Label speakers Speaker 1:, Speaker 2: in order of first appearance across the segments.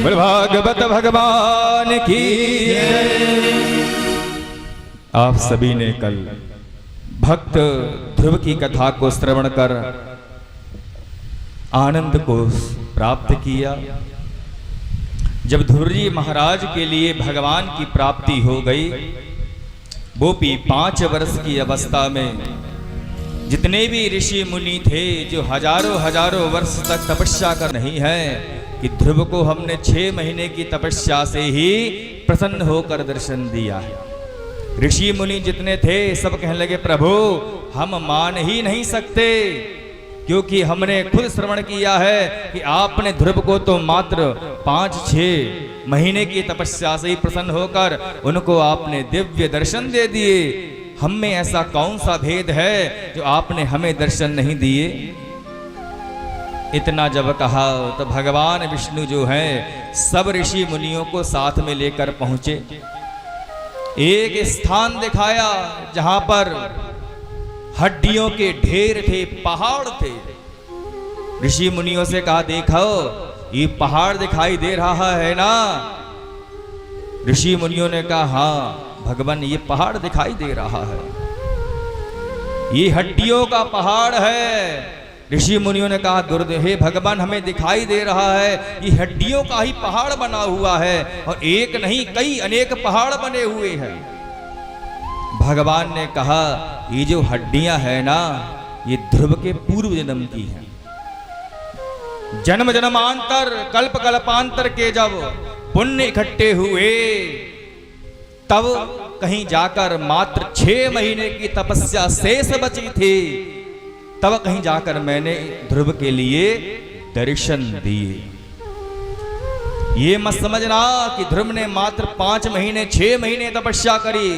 Speaker 1: भागवत भगवान की। आप सभी ने कल भक्त ध्रुव की कथा को श्रवण कर आनंद को प्राप्त किया। जब ध्रुव जी महाराज के लिए भगवान की प्राप्ति हो गई, वो भी 5 वर्ष की अवस्था में जितने भी ऋषि मुनि थे जो हजारों वर्ष तक तपस्या कर नहीं है कि ध्रुव को हमने 6 महीने की तपस्या से ही प्रसन्न होकर दर्शन दिया है। ऋषि मुनि जितने थे सब कहने लगे, प्रभु हम मान ही नहीं सकते, क्योंकि हमने खुद श्रवण किया है कि आपने ध्रुव को तो मात्र 5-6 महीने की तपस्या से ही प्रसन्न होकर उनको आपने दिव्य दर्शन दे दिए। हम में ऐसा कौन सा भेद है जो आपने हमें दर्शन नहीं दिए। इतना जब कहा तो भगवान विष्णु जो है सब ऋषि मुनियों को साथ में लेकर पहुंचे। एक स्थान दिखाया जहां पर हड्डियों के ढेर थे, पहाड़ थे। ऋषि मुनियों से कहा, देखो ये पहाड़ दिखाई दे रहा है ना। ऋषि मुनियों ने कहा, हाँ भगवान ये पहाड़ दिखाई दे रहा है, ये हड्डियों का पहाड़ है। ऋषि मुनियों ने कहा, गुरुदेव हे भगवान हमें दिखाई दे रहा है ये हड्डियों का ही पहाड़ बना हुआ है, और एक नहीं कई अनेक पहाड़ बने हुए हैं। भगवान ने कहा, ये जो हड्डियां है ना ये ध्रुव के पूर्व जन्म की हैं। जन्म जन्मांतर कल्प कल्पांतर के जब पुण्य इकट्ठे हुए तब कहीं जाकर मात्र 6 महीने की तपस्या शेष बची थी, तब कहीं जाकर मैंने ध्रुव के लिए दर्शन दिए। ये मत समझना कि ध्रुव ने मात्र 5 महीने 6 महीने तपस्या करी।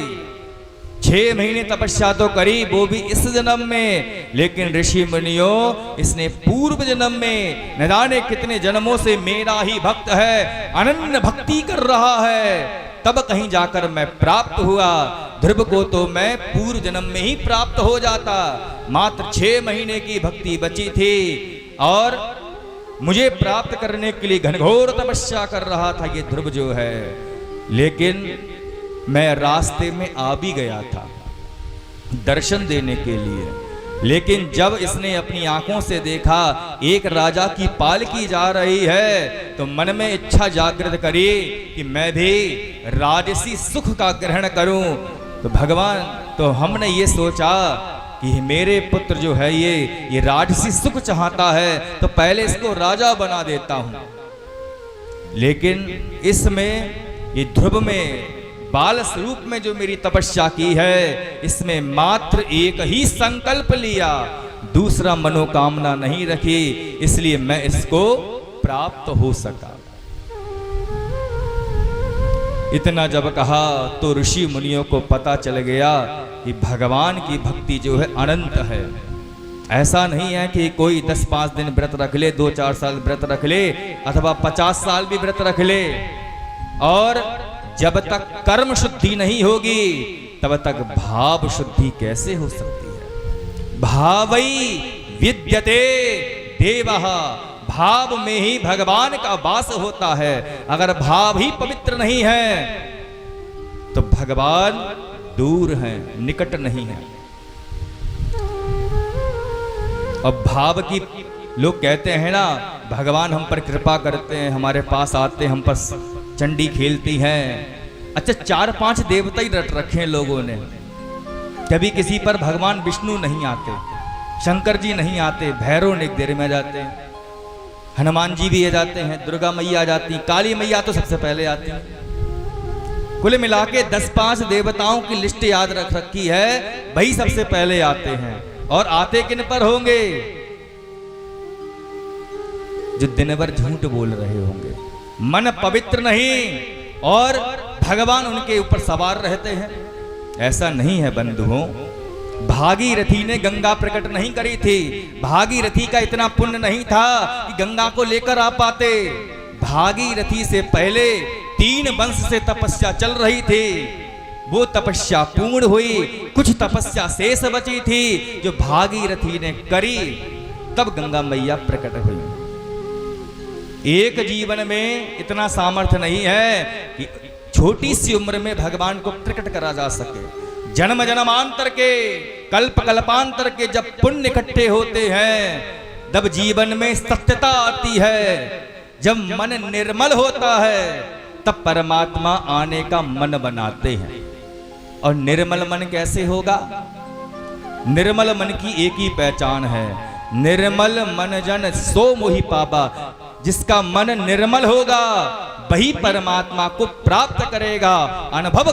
Speaker 1: 6 महीने तपस्या तो करी वो भी इस जन्म में, लेकिन ऋषि मुनियों इसने पूर्व जन्म में न जाने कितने जन्मों से मेरा ही भक्त है, अनन्य भक्ति कर रहा है, तब कहीं जाकर मैं प्राप्त हुआ। ध्रुव को तो मैं पूर्व जन्म में ही प्राप्त हो जाता, मात्र 6 महीने की भक्ति बची थी और मुझे प्राप्त करने के लिए घनघोर तपस्या कर रहा था ये ध्रुव जो है। लेकिन मैं रास्ते में आ भी गया था दर्शन देने के लिए, लेकिन जब इसने अपनी आंखों से देखा एक राजा की पालकी जा रही है तो मन में इच्छा जागृत करी कि मैं भी राजसी सुख का ग्रहण करूं। तो भगवान तो हमने ये सोचा कि मेरे पुत्र जो है ये राजसी सुख चाहता है तो पहले इसको राजा बना देता हूं। लेकिन इसमें ये ध्रुव में बाल स्वरूप में जो मेरी तपस्या की है इसमें मात्र एक ही संकल्प लिया, दूसरा मनोकामना नहीं रखी, इसलिए मैं इसको प्राप्त हो सका। इतना जब कहा तो ऋषि मुनियों को पता चल गया कि भगवान की भक्ति जो है अनंत है। ऐसा नहीं है कि कोई 10-5 दिन व्रत रख ले, 2-4 साल व्रत रख ले अथवा 50 साल भी व्रत रख ले, और जब तक कर्म शुद्धि नहीं होगी तब तक भाव शुद्धि कैसे हो सकती है। भावै विद्यते देवः, भाव में ही भगवान का वास होता है। अगर भाव ही पवित्र नहीं है तो भगवान दूर हैं, निकट नहीं है। अब भाव की लोग कहते हैं ना, भगवान हम पर कृपा करते हैं, हमारे पास आते हम पर चंडी खेलती हैं। अच्छा 4-5 देवता ही रट रखे हैं लोगों ने, कभी किसी पर भगवान विष्णु नहीं आते, शंकर जी नहीं आते, भैरव ने एक देर में जाते हैं, हनुमान जी भी आ जाते हैं, दुर्गा मैया आ जाती हैं, काली मैया तो सबसे पहले आती हैं। कुल मिला के 10-5 देवताओं की लिस्ट याद रख रखी है, वही सबसे पहले आते हैं। और आते किन पर होंगे? जो दिन भर झूठ बोल रहे होंगे, मन पवित्र नहीं और भगवान उनके ऊपर सवार रहते हैं। ऐसा नहीं है बंधुओं। भागीरथी ने गंगा प्रकट नहीं करी थी, भागीरथी का इतना पुण्य नहीं था कि गंगा को लेकर आ पाते। भागीरथी से पहले 3 वंश से तपस्या चल रही थी, वो तपस्या पूर्ण हुई, कुछ तपस्या शेष बची थी जो भागीरथी ने करी, तब गंगा मैया प्रकट हुई। एक जीवन में इतना सामर्थ्य नहीं है कि छोटी सी उम्र में भगवान को प्रकट करा जा सके। जन्म जन्मांतर के, कल्प कल्पांतर के जब पुण्य इकट्ठे होते हैं, तब जीवन में सत्यता आती है। जब मन निर्मल होता है तब परमात्मा आने का मन बनाते हैं। और निर्मल मन कैसे होगा? निर्मल मन की एक ही पहचान है, निर्मल मन जन सो मोहि पावा। जिसका मन निर्मल होगा वही परमात्मा को प्राप्त करेगा। अनुभव